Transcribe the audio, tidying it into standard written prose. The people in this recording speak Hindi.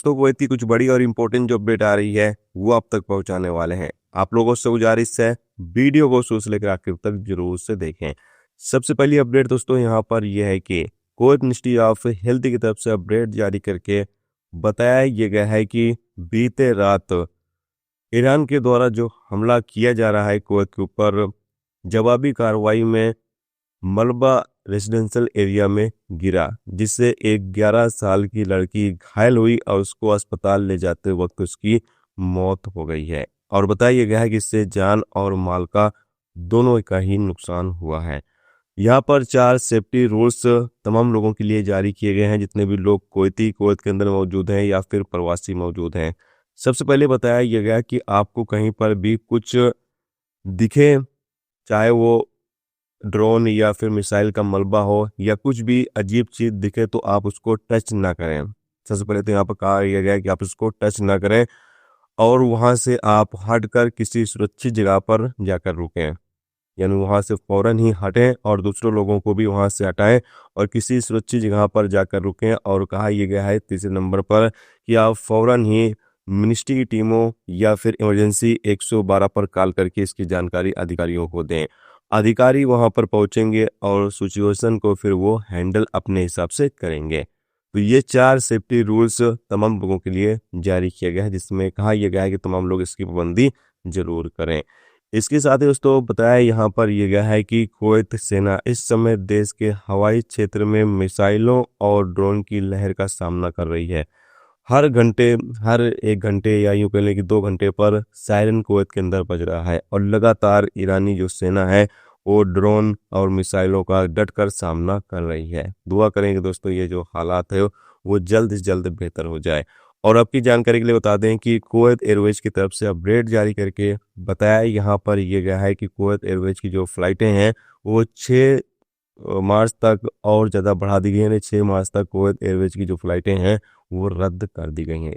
दोस्तों कुवैत की कुछ बड़ी और इम्पोर्टेंट जो अपडेट आ रही है वो आप तक पहुंचाने वाले हैं। आप लोगों से गुजारिश है वीडियो को शुरू से लेकर आखिर तक जरूर से देखें। सबसे पहली अपडेट दोस्तों यहाँ पर यह है कि कुवैत मिनिस्ट्री ऑफ हेल्थ की तरफ से अपडेट जारी करके बताया गया है कि बीते रात ईरान के द्वारा जो हमला किया जा रहा है कुवैत के ऊपर, जवाबी कार्रवाई में मलबा रेजिडेंशियल एरिया में गिरा, जिससे एक 11 साल की लड़की घायल हुई और उसको अस्पताल ले जाते वक्त उसकी मौत हो गई है। और बताया गया है कि इससे जान और माल का दोनों का ही नुकसान हुआ है। यहाँ पर 4 सेफ्टी रूल्स तमाम लोगों के लिए जारी किए गए हैं, जितने भी लोग कुवैत के अंदर मौजूद हैं या फिर प्रवासी मौजूद हैं। सबसे पहले बताया गया कि आपको कहीं पर भी कुछ दिखे, चाहे वो ड्रोन या फिर मिसाइल का मलबा हो या कुछ भी अजीब चीज दिखे, तो आप उसको टच ना करें। सबसे पहले तो यहाँ पर कहा गया है कि आप उसको टच ना करें और वहां से आप हटकर किसी सुरक्षित जगह पर जाकर रुकें, यानी वहां से फौरन ही हटें और दूसरों लोगों को भी वहां से हटाएं और किसी सुरक्षित जगह पर जाकर रुकें। और कहा यह गया है तीसरे नंबर पर कि आप फौरन ही मिनिस्ट्री की टीमों या फिर इमरजेंसी 112 पर कॉल करके इसकी जानकारी अधिकारियों को दें। अधिकारी वहां पर पहुंचेंगे और सिचुएशन को फिर वो हैंडल अपने हिसाब से करेंगे। तो ये 4 सेफ्टी रूल्स तमाम लोगों के लिए जारी किया गया है, जिसमें कहा यह गया है कि तमाम लोग इसकी पाबंदी जरूर करें। इसके साथ ही दोस्तों बताया यहाँ पर यह गया है कि कुवैत सेना इस समय देश के हवाई क्षेत्र में मिसाइलों और ड्रोन की लहर का सामना कर रही है। हर 1 घंटे या यूं कह लें कि 2 घंटे पर सायरन कुवैत के अंदर बज रहा है और लगातार ईरानी जो सेना है वो ड्रोन और मिसाइलों का डटकर सामना कर रही है। दुआ करेंगे दोस्तों ये जो हालात है वो जल्द से जल्द बेहतर हो जाए। और आपकी जानकारी के लिए बता दें कि कुवैत एयरवेज की तरफ से अपडेट जारी करके बताया यहाँ पर यह गया है कि कुवैत एयरवेज की जो फ्लाइटें हैं वो 6 मार्च तक और ज़्यादा बढ़ा दी गई हैं। 6 मार्च तक कुवैत एयरवेज की जो फ्लाइटें हैं वो रद्द कर दी गई हैं।